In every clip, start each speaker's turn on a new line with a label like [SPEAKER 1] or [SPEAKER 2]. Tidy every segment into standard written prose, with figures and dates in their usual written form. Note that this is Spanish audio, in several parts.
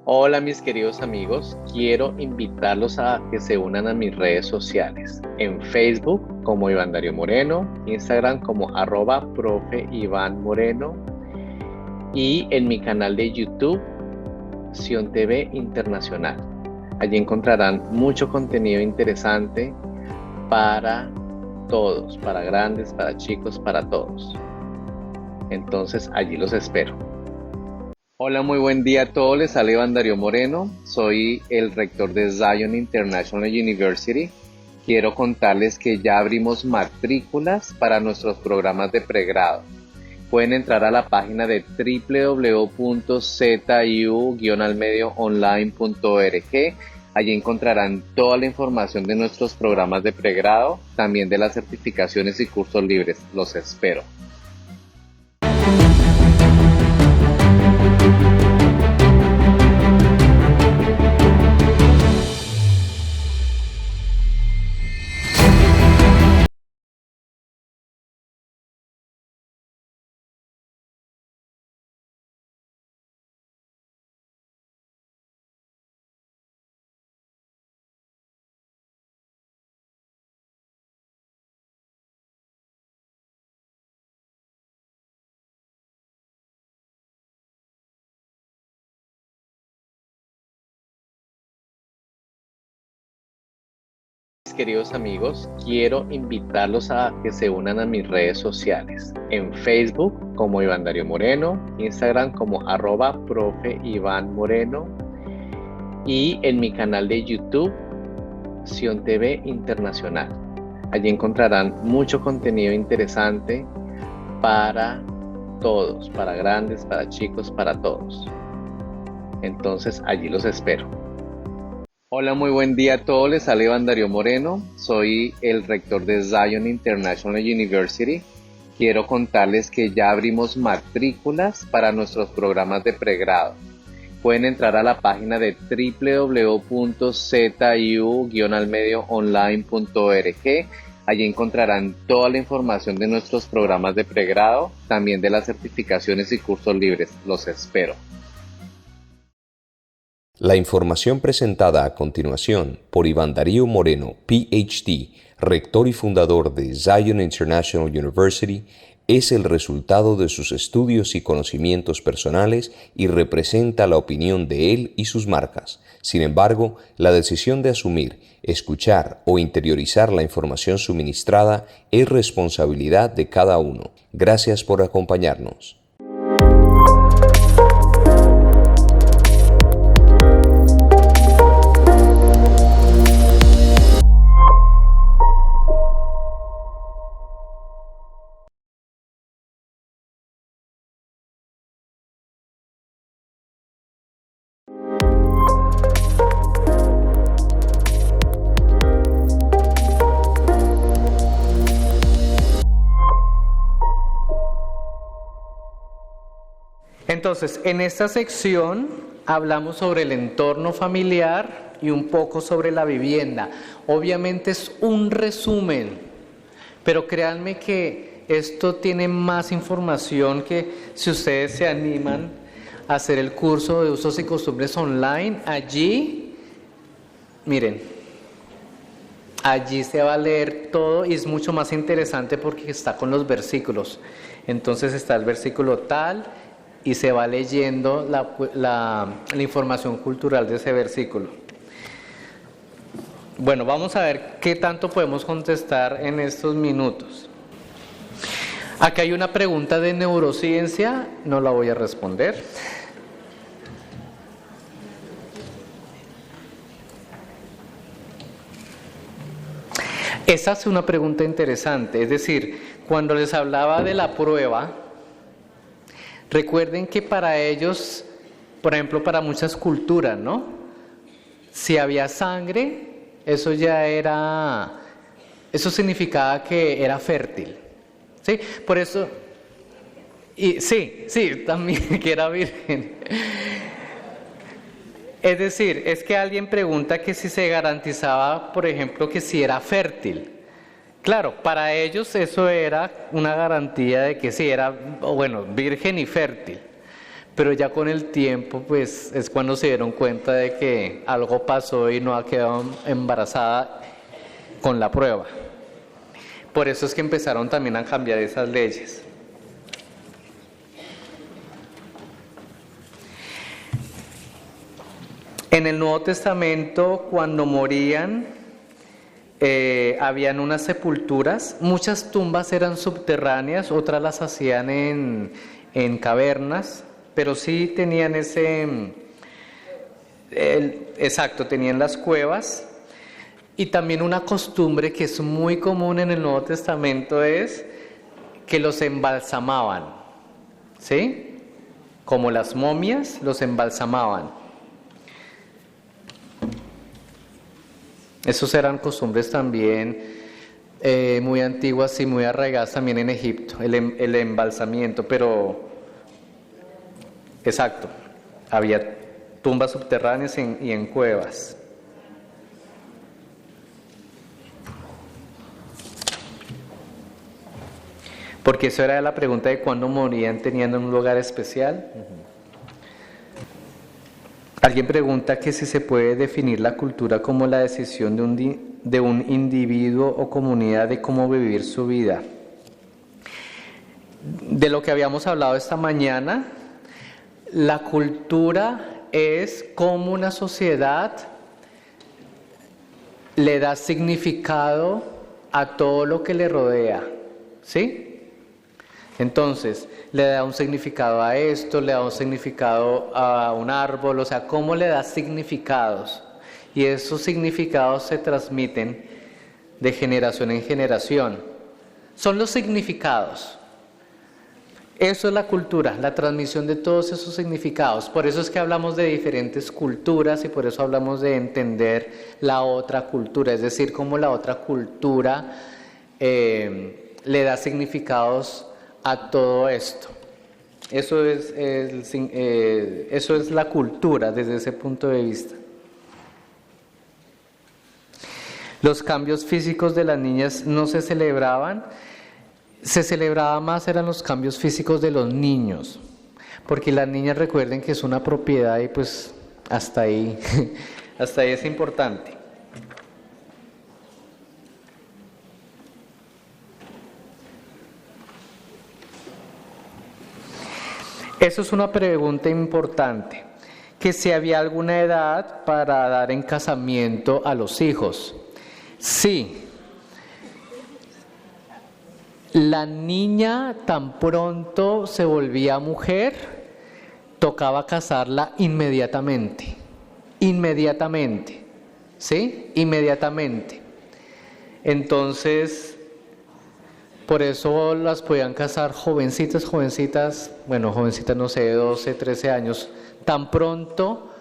[SPEAKER 1] Hola mis queridos amigos, quiero invitarlos a que se unan a mis redes sociales. En Facebook como Iván Darío Moreno, Instagram como @profe Iván Moreno y en mi canal de YouTube, Sion TV Internacional. Allí encontrarán mucho contenido interesante para todos, para grandes, para chicos, para todos. Entonces allí los espero. Hola, muy buen día a todos. Les habla Iván Darío Moreno. Soy el rector de Zion International University. Quiero contarles que ya abrimos matrículas para nuestros programas de pregrado. Pueden entrar a la página de www.ziu-almedioonline.org. Allí encontrarán toda la información de nuestros programas de pregrado, también de las certificaciones y cursos libres. Los espero. Queridos amigos, quiero invitarlos a que se unan a mis redes sociales. En Facebook como Iván Darío Moreno, Instagram como @profe Iván Moreno y en mi canal de YouTube, Sion TV Internacional. Allí encontrarán mucho contenido interesante para todos, para grandes, para chicos, para todos. Entonces allí los espero. Hola, muy buen día a todos. Les habla Iván Darío Moreno. Soy el rector de Zion International University. Quiero contarles que ya abrimos matrículas para nuestros programas de pregrado. Pueden entrar a la página de www.ziu-almedioonline.org. Allí encontrarán toda la información de nuestros programas de pregrado, también de las certificaciones y cursos libres. Los espero.
[SPEAKER 2] La información presentada a continuación por Iván Darío Moreno, PhD, rector y fundador de Zion International University, es el resultado de sus estudios y conocimientos personales y representa la opinión de él y sus marcas. Sin embargo, la decisión de asumir, escuchar o interiorizar la información suministrada es responsabilidad de cada uno. Gracias por acompañarnos.
[SPEAKER 3] Entonces, en esta sección hablamos sobre el entorno familiar y un poco sobre la vivienda. Obviamente es un resumen, pero créanme que esto tiene más información que si ustedes se animan a hacer el curso de usos y costumbres online. Allí, miren, allí se va a leer todo y es mucho más interesante porque está con los versículos. Entonces está el versículo tal y se va leyendo la información cultural de ese versículo. Bueno, vamos a ver qué tanto podemos contestar en estos minutos. Aquí hay una pregunta de neurociencia, no la voy a responder. Esa es una pregunta interesante, es decir, cuando les hablaba de la prueba, recuerden que para ellos, por ejemplo, para muchas culturas, ¿no? Si había sangre, eso significaba que era fértil, ¿sí? Por eso, y sí, también que era virgen. Es decir, es que alguien pregunta que si se garantizaba, por ejemplo, que si era fértil. Claro, para ellos eso era una garantía de que sí era, bueno, virgen y fértil. pero ya con el tiempo pues es cuando se dieron cuenta de que algo pasó y no ha quedado embarazada con la prueba. Por eso es que empezaron también a cambiar esas leyes. En el Nuevo Testamento, cuando morían, habían unas sepulturas, muchas tumbas eran subterráneas, otras las hacían en cavernas, pero sí tenían tenían las cuevas. Y también una costumbre que es muy común en el Nuevo Testamento es que los embalsamaban, ¿sí? Como las momias, los embalsamaban. Esos eran costumbres también muy antiguas y muy arraigadas también en Egipto, el embalsamiento, pero exacto, había tumbas subterráneas y en cuevas. Porque eso era la pregunta de cuándo morían teniendo un lugar especial. Alguien pregunta que si se puede definir la cultura como la decisión de un individuo o comunidad de cómo vivir su vida. De lo que habíamos hablado esta mañana, la cultura es cómo una sociedad le da significado a todo lo que le rodea, ¿sí? Entonces, le da un significado a esto, le da un significado a un árbol, o sea, cómo le da significados. Y esos significados se transmiten de generación en generación. Son los significados. Eso es la cultura, la transmisión de todos esos significados. Por eso es que hablamos de diferentes culturas y por eso hablamos de entender la otra cultura, es decir, cómo la otra cultura le da significados a todo esto. Eso es la cultura desde ese punto de vista. Los cambios físicos de las niñas no se celebraban, se celebraba más eran los cambios físicos de los niños, porque las niñas recuerden que es una propiedad y pues hasta ahí es importante. Eso es una pregunta importante, que si había alguna edad para dar en casamiento a los hijos. Sí. La niña tan pronto se volvía mujer, tocaba casarla inmediatamente, ¿sí? Inmediatamente. Entonces, por eso las podían casar jovencitas, bueno, jovencitas no sé, 12, 13 años, tan pronto,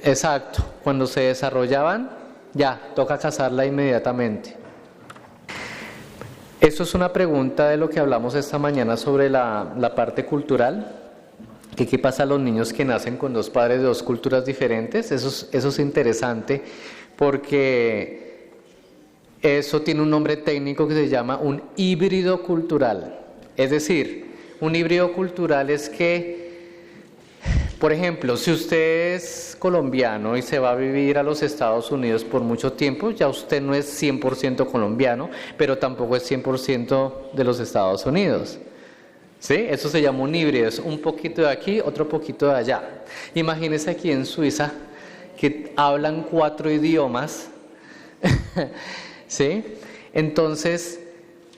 [SPEAKER 3] exacto, cuando se desarrollaban, ya, toca casarla inmediatamente. Eso es una pregunta de lo que hablamos esta mañana sobre la parte cultural, que qué pasa a los niños que nacen con dos padres de dos culturas diferentes. Eso es interesante porque eso tiene un nombre técnico que se llama un híbrido cultural. Es decir, un híbrido cultural es que, por ejemplo, si usted es colombiano y se va a vivir a los Estados Unidos por mucho tiempo, ya usted no es 100% colombiano, pero tampoco es 100% de los Estados Unidos. ¿Sí? Eso se llama un híbrido, es un poquito de aquí, otro poquito de allá. Imagínese aquí en Suiza, que hablan 4 idiomas, ¿sí? Entonces,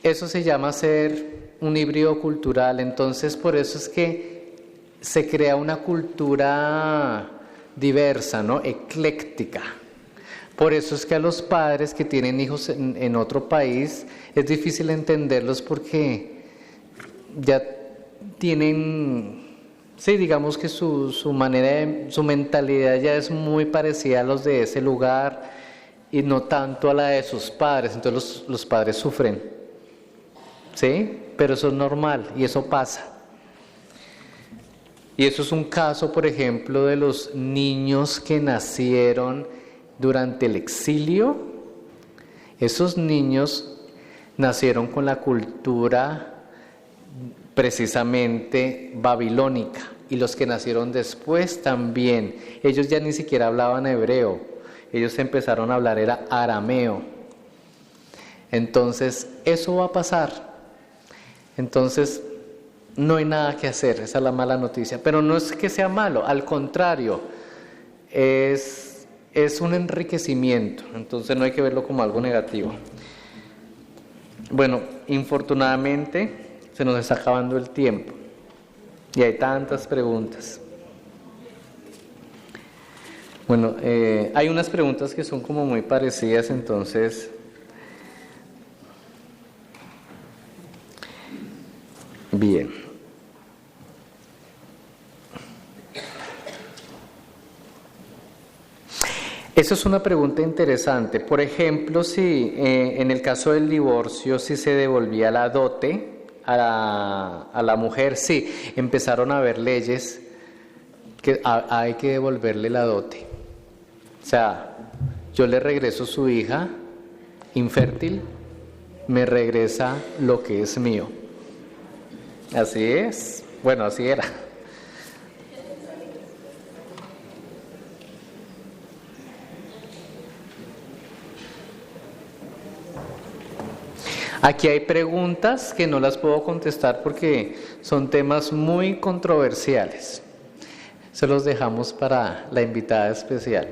[SPEAKER 3] eso se llama ser un híbrido cultural. Entonces, por eso es que se crea una cultura diversa, ¿no? Ecléctica. Por eso es que a los padres que tienen hijos en otro país es difícil entenderlos porque ya tienen, sí, digamos que su mentalidad ya es muy parecida a los de ese lugar y no tanto a la de sus padres. Entonces los padres sufren, ¿sí? Pero eso es normal y eso pasa. Y eso es un caso, por ejemplo, de los niños que nacieron durante el exilio. Esos niños nacieron con la cultura precisamente babilónica, y los que nacieron después también. Ellos ya ni siquiera hablaban hebreo, ellos empezaron a hablar era arameo. Entonces eso va a pasar. Entonces no hay nada que hacer, esa es la mala noticia. Pero no es que sea malo, al contrario, es un enriquecimiento. Entonces no hay que verlo como algo negativo. Bueno, infortunadamente se nos está acabando el tiempo y hay tantas preguntas. Bueno, hay unas preguntas que son como muy parecidas, entonces bien. Eso es una pregunta interesante. Por ejemplo, si en el caso del divorcio, si se devolvía la dote a la mujer, sí, empezaron a haber leyes que hay que devolverle la dote. O sea, yo le regreso su hija infértil, me regresa lo que es mío. Así es. Bueno, así era. Aquí hay preguntas que no las puedo contestar porque son temas muy controversiales. Se los dejamos para la invitada especial.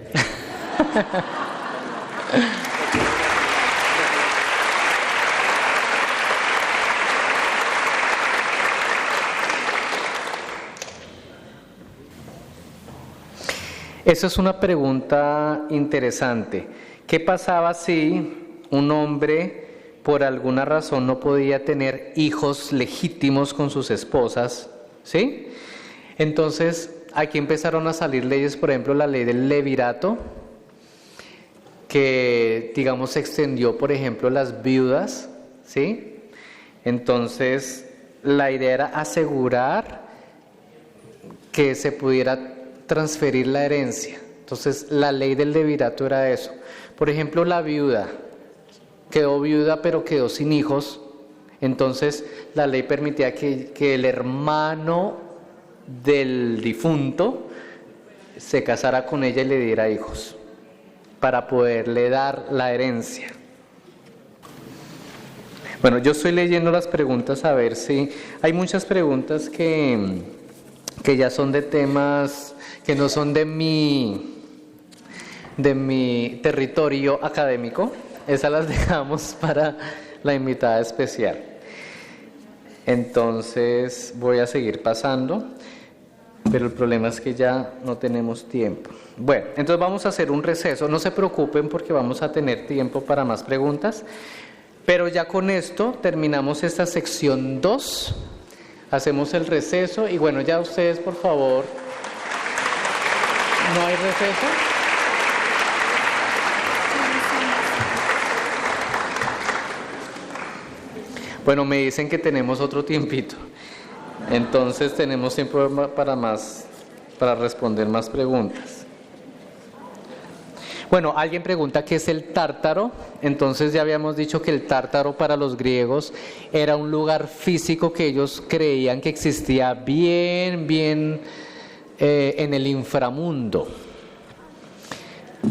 [SPEAKER 3] Esa es una pregunta interesante. ¿Qué pasaba si un hombre por alguna razón no podía tener hijos legítimos con sus esposas? ¿Sí? Entonces, aquí empezaron a salir leyes, por ejemplo, la ley del levirato, que, digamos, extendió, por ejemplo, las viudas, ¿sí? Entonces, la idea era asegurar que se pudiera transferir la herencia. Entonces, la ley del levirato era eso. Por ejemplo, la viuda quedó viuda pero quedó sin hijos, entonces la ley permitía que el hermano del difunto se casara con ella y le diera hijos para poderle dar la herencia. Bueno, yo estoy leyendo las preguntas a ver si hay muchas preguntas que ya son de temas que no son de mi territorio académico. Esas las dejamos para la invitada especial. Entonces voy a seguir pasando, pero el problema es que ya no tenemos tiempo. Bueno, entonces vamos a hacer un receso. No se preocupen porque vamos a tener tiempo para más preguntas, pero ya con esto terminamos esta sección 2. Hacemos el receso y bueno, ya ustedes por favor, ¿no hay receso? Bueno, me dicen que tenemos otro tiempito, entonces tenemos tiempo para responder más preguntas. Bueno, alguien pregunta qué es el Tártaro. Entonces ya habíamos dicho que el Tártaro para los griegos era un lugar físico que ellos creían que existía bien en el inframundo.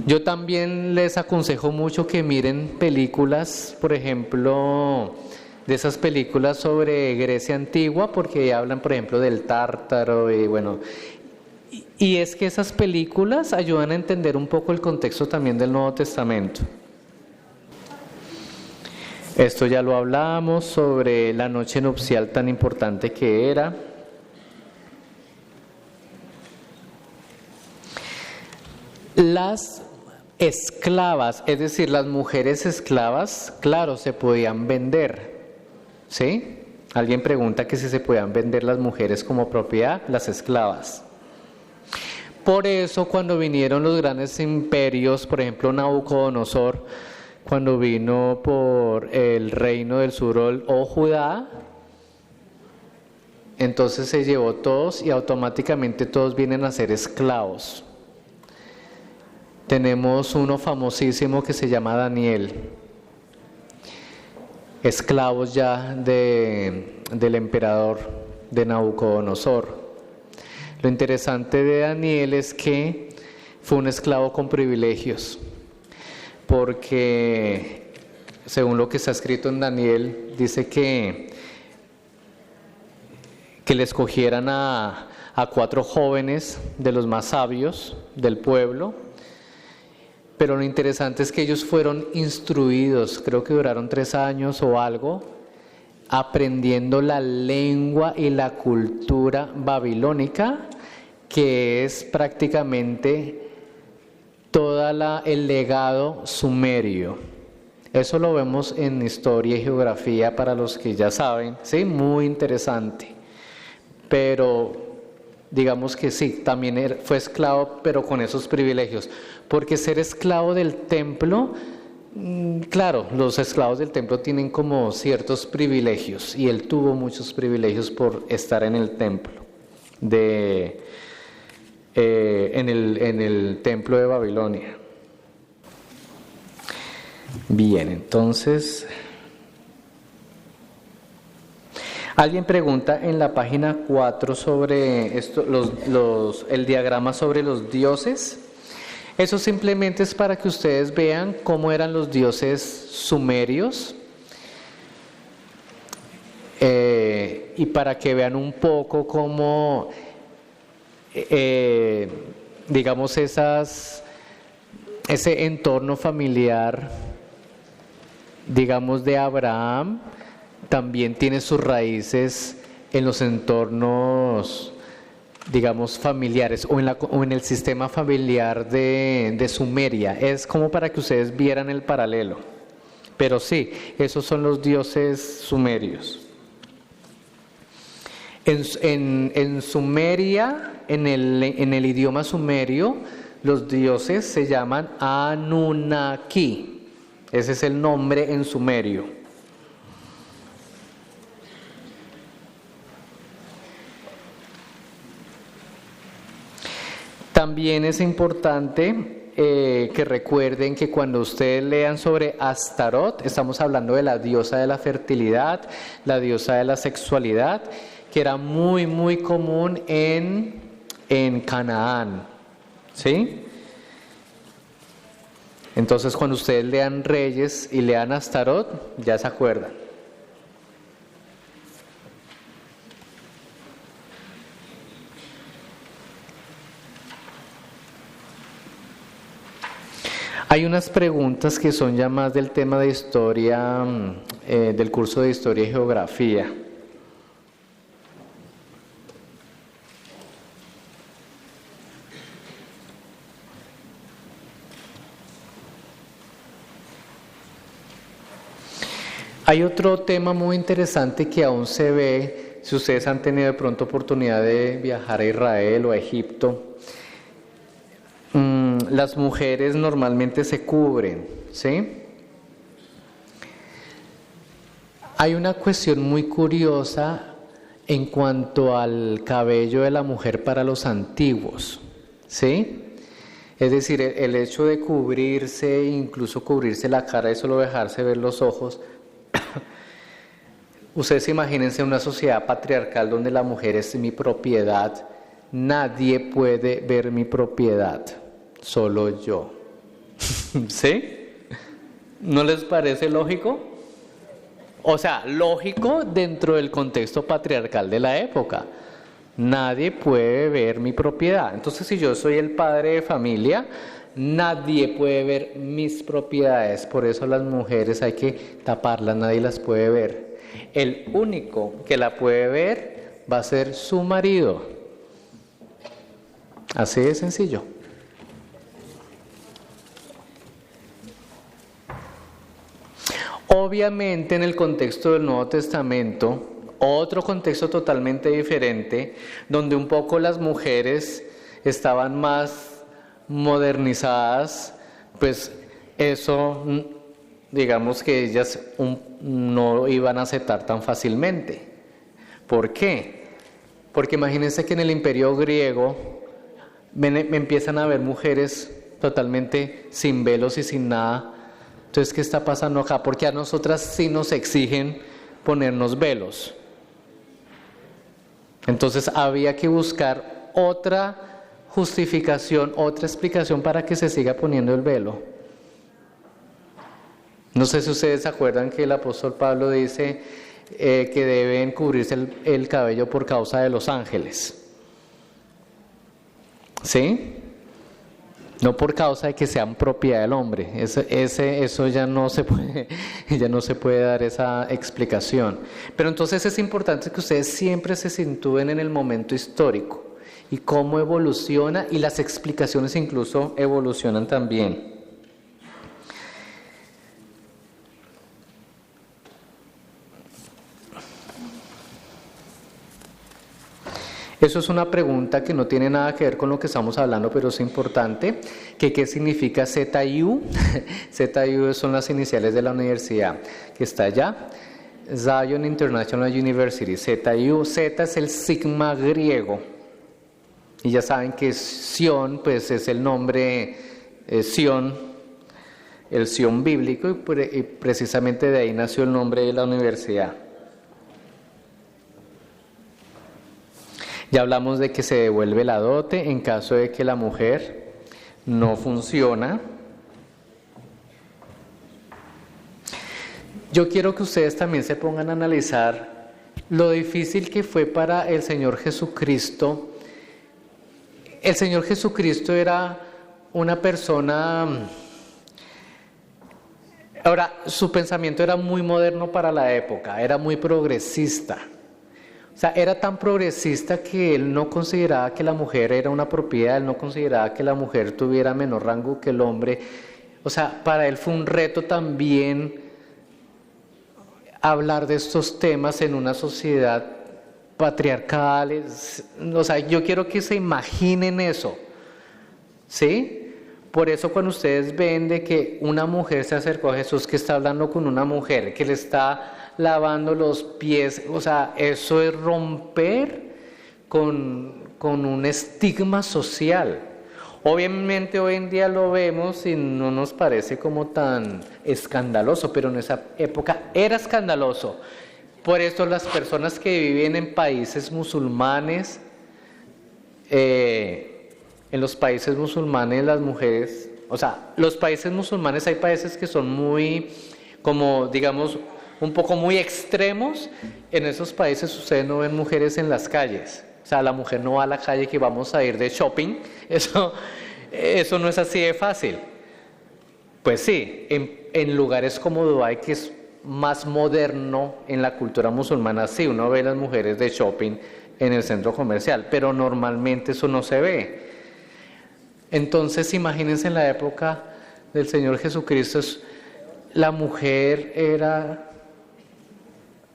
[SPEAKER 3] Yo también les aconsejo mucho que miren películas, por ejemplo, de esas películas sobre Grecia antigua, porque hablan, por ejemplo, del Tártaro y bueno, y es que esas películas ayudan a entender un poco el contexto también del Nuevo Testamento. Esto ya lo hablamos sobre la noche nupcial tan importante que era. Las esclavas, es decir, las mujeres esclavas, claro, se podían vender. ¿Sí? Alguien pregunta que si se podían vender las mujeres como propiedad, las esclavas. Por eso cuando vinieron los grandes imperios, por ejemplo Nabucodonosor, cuando vino por el reino del sur o Judá, entonces se llevó todos y automáticamente todos vienen a ser esclavos. Tenemos uno famosísimo que se llama Daniel. Esclavos ya del emperador de Nabucodonosor. Lo interesante de Daniel es que fue un esclavo con privilegios, porque según lo que está escrito en Daniel, dice que le escogieran a 4 jóvenes de los más sabios del pueblo, pero lo interesante es que ellos fueron instruidos, creo que duraron 3 años o algo, aprendiendo la lengua y la cultura babilónica, que es prácticamente todo el legado sumerio. Eso lo vemos en historia y geografía para los que ya saben, ¿sí? Muy interesante. Pero digamos que sí, también fue esclavo, pero con esos privilegios. Porque ser esclavo del templo, claro, los esclavos del templo tienen como ciertos privilegios, y él tuvo muchos privilegios por estar en el templo, en el templo de Babilonia. Bien, entonces, alguien pregunta en la página 4 sobre esto, el diagrama sobre los dioses. Eso simplemente es para que ustedes vean cómo eran los dioses sumerios, y para que vean un poco cómo, digamos, ese entorno familiar, digamos, de Abraham, también tiene sus raíces en los entornos, digamos, familiares, o en el sistema familiar de Sumeria. Es como para que ustedes vieran el paralelo. Pero sí, esos son los dioses sumerios. En Sumeria, en el idioma sumerio, los dioses se llaman Anunnaki. Ese es el nombre en sumerio. También es importante que recuerden que cuando ustedes lean sobre Astarot, estamos hablando de la diosa de la fertilidad, la diosa de la sexualidad, que era muy, muy común en Canaán, ¿sí? Entonces, cuando ustedes lean Reyes y lean Astarot, ya se acuerdan. Hay unas preguntas que son ya más del tema de historia, del curso de Historia y Geografía. Hay otro tema muy interesante que aún se ve, si ustedes han tenido de pronto oportunidad de viajar a Israel o a Egipto. Las mujeres normalmente se cubren, ¿sí? Hay una cuestión muy curiosa en cuanto al cabello de la mujer para los antiguos, ¿sí? Es decir, el hecho de cubrirse, incluso cubrirse la cara y solo dejarse ver los ojos. Ustedes imagínense una sociedad patriarcal donde la mujer es mi propiedad. Nadie puede ver mi propiedad, solo yo. ¿Sí? ¿No les parece lógico? O sea, lógico dentro del contexto patriarcal de la época. Nadie puede ver mi propiedad. Entonces, si yo soy el padre de familia, nadie puede ver mis propiedades. Por eso las mujeres hay que taparlas, nadie las puede ver. El único que la puede ver va a ser su marido. Así de sencillo. Obviamente, en el contexto del Nuevo Testamento, otro contexto totalmente diferente, donde un poco las mujeres estaban más modernizadas, pues eso, digamos que ellas no iban a aceptar tan fácilmente. ¿Por qué? Porque imagínense que en el Imperio griego me empiezan a ver mujeres totalmente sin velos y sin nada. Entonces, ¿qué está pasando acá? Porque a nosotras sí nos exigen ponernos velos. Entonces había que buscar otra justificación, otra explicación para que se siga poniendo el velo. No sé si ustedes se acuerdan que el apóstol Pablo dice que deben cubrirse el cabello por causa de los ángeles. ¿Sí? No por causa de que sean propiedad del hombre. Eso ya no se puede dar esa explicación. Pero entonces es importante que ustedes siempre se sitúen en el momento histórico y cómo evoluciona, y las explicaciones incluso evolucionan también. Eso es una pregunta que no tiene nada que ver con lo que estamos hablando, pero es importante. ¿Qué significa ZIU? ZIU son las iniciales de la universidad que está allá. Zion International University, ZIU. Z es el sigma griego. Y ya saben que Sion, pues es el nombre Sion, el Sion bíblico, y precisamente de ahí nació el nombre de la universidad. Ya hablamos de que se devuelve la dote en caso de que la mujer no funciona. Yo quiero que ustedes también se pongan a analizar lo difícil que fue para el Señor Jesucristo. El Señor Jesucristo era una persona... Ahora, su pensamiento era muy moderno para la época, era muy progresista. O sea, era tan progresista que él no consideraba que la mujer era una propiedad, él no consideraba que la mujer tuviera menor rango que el hombre. O sea, para él fue un reto también hablar de estos temas en una sociedad patriarcal. O sea, yo quiero que se imaginen eso, ¿sí? Por eso cuando ustedes ven de que una mujer se acercó a Jesús, que está hablando con una mujer, que le está lavando los pies, o sea, eso es romper con un estigma social. Obviamente hoy en día lo vemos y no nos parece como tan escandaloso, pero en esa época era escandaloso. Por eso las personas que viven en países musulmanes, en los países musulmanes las mujeres, o sea, los países musulmanes, hay países que son muy, como digamos, un poco muy extremos. En esos países ustedes no ven mujeres en las calles. O sea, la mujer no va a la calle que vamos a ir de shopping. Eso no es así de fácil. Pues sí, en lugares como Dubái, que es más moderno en la cultura musulmana, sí, uno ve las mujeres de shopping en el centro comercial, pero normalmente eso no se ve. Entonces, imagínense en la época del Señor Jesucristo, la mujer era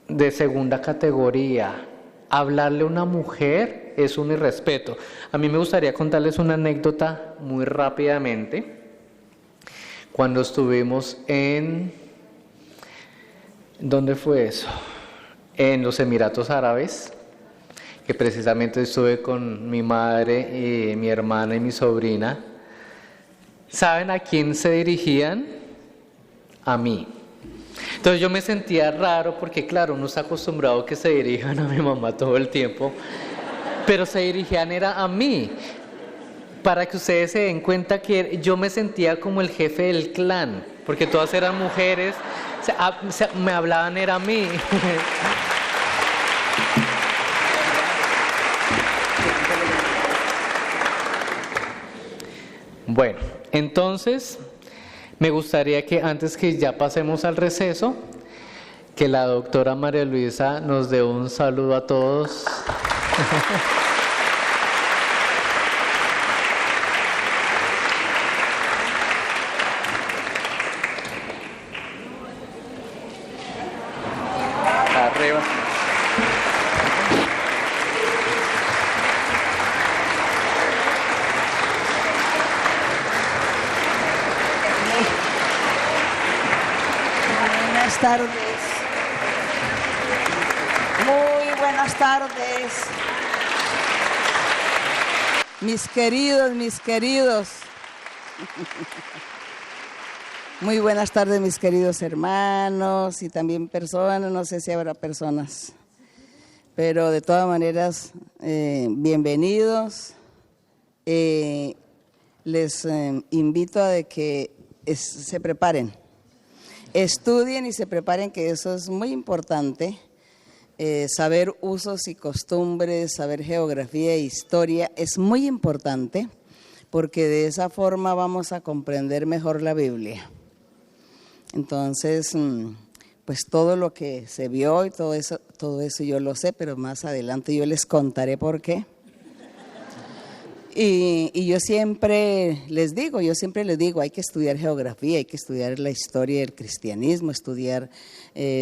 [SPEAKER 3] de segunda categoría. Hablarle a una mujer es un irrespeto. A mí me gustaría contarles una anécdota muy rápidamente. Cuando estuvimos ¿dónde fue eso? En los Emiratos Árabes, que precisamente estuve con mi madre y mi hermana y mi sobrina. ¿Saben a quién se dirigían? A mí. Entonces yo me sentía raro porque claro, uno está acostumbrado a que se dirijan a mi mamá todo el tiempo, pero se dirigían era a mí, para que ustedes se den cuenta que yo me sentía como el jefe del clan, porque todas eran mujeres, me hablaban era a mí. Bueno, entonces me gustaría que antes que ya pasemos al receso, que la doctora María Luisa nos dé un saludo a todos. Arriba.
[SPEAKER 4] Buenas tardes. Muy buenas tardes. Mis queridos. Muy buenas tardes, mis queridos hermanos y también personas, no sé si habrá personas. pero de todas maneras, bienvenidos. Les invito a de que se preparen, estudien y se preparen, que eso es muy importante. Saber usos y costumbres, saber geografía e historia es muy importante, porque de esa forma vamos a comprender mejor la Biblia. Entonces, pues todo lo que se vio y todo eso yo lo sé, pero más adelante yo les contaré por qué. Y yo siempre les digo, hay que estudiar geografía, hay que estudiar la historia del cristianismo, estudiar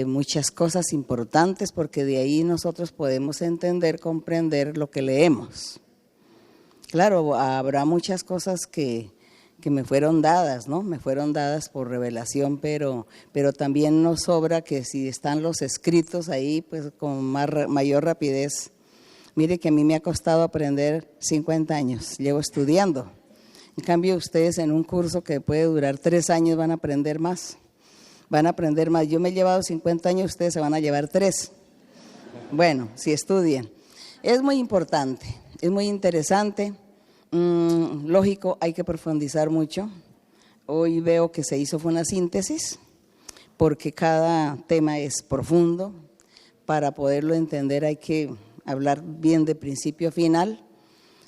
[SPEAKER 4] muchas cosas importantes, porque de ahí nosotros podemos entender, comprender lo que leemos. Claro, habrá muchas cosas que me fueron dadas, ¿no? Me fueron dadas por revelación, pero también nos sobra que si están los escritos ahí, pues con mayor rapidez. Mire que a mí me ha costado aprender 50 años, llevo estudiando. En cambio, ustedes en un curso que puede durar 3 años van a aprender más. Yo me he llevado 50 años, ustedes se van a llevar 3. Bueno, si estudian. Es muy importante, es muy interesante. Lógico, hay que profundizar mucho. Hoy veo que se hizo fue una síntesis, porque cada tema es profundo. Para poderlo entender hay que hablar bien de principio a final,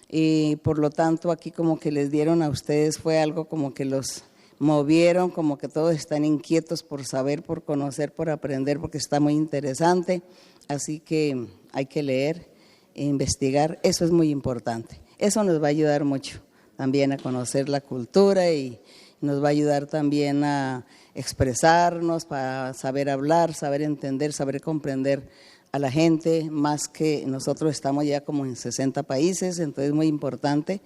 [SPEAKER 4] y por lo tanto aquí como que les dieron a ustedes, fue algo como que los movieron, como que todos están inquietos por saber, por conocer, por aprender, porque está muy interesante. Así que hay que leer e investigar, eso es muy importante. Eso nos va a ayudar mucho también a conocer la cultura, y nos va a ayudar también a expresarnos, para saber hablar, saber entender, saber comprender a la gente, más que nosotros estamos ya como en 60 países, entonces es muy importante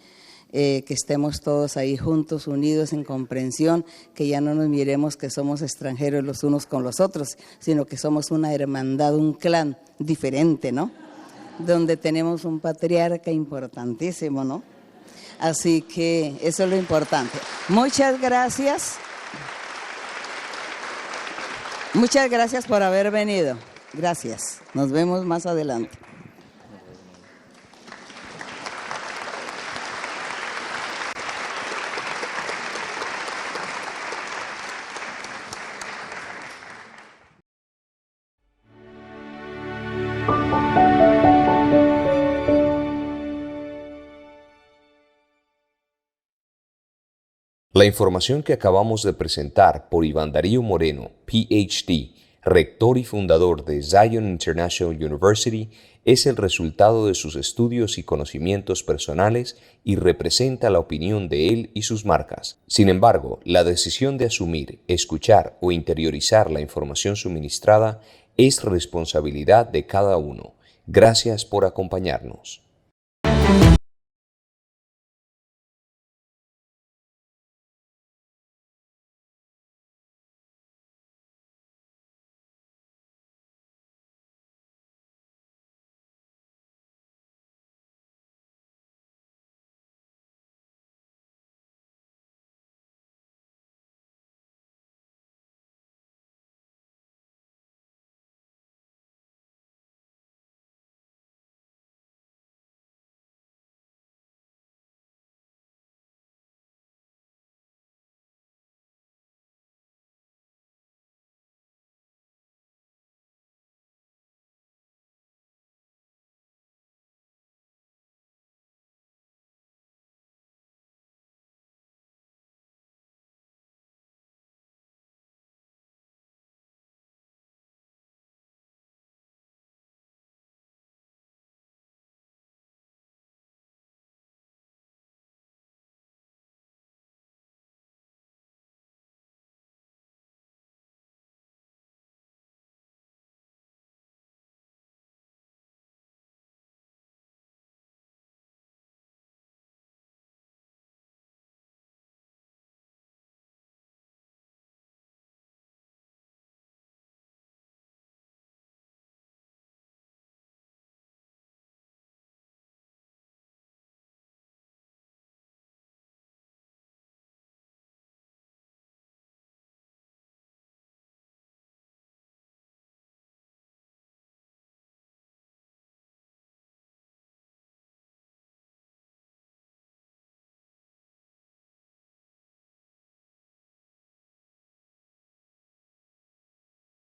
[SPEAKER 4] que estemos todos ahí juntos, unidos en comprensión, que ya no nos miremos que somos extranjeros los unos con los otros, sino que somos una hermandad, un clan diferente, ¿no? Donde tenemos un patriarca importantísimo, ¿no? Así que eso es lo importante. Muchas gracias. Muchas gracias por haber venido. Gracias. Nos vemos más adelante.
[SPEAKER 2] La información que acabamos de presentar por Iván Darío Moreno, PhD, rector y fundador de Zion International University, es el resultado de sus estudios y conocimientos personales y representa la opinión de él y sus marcas. Sin embargo, la decisión de asumir, escuchar o interiorizar la información suministrada es responsabilidad de cada uno. Gracias por acompañarnos.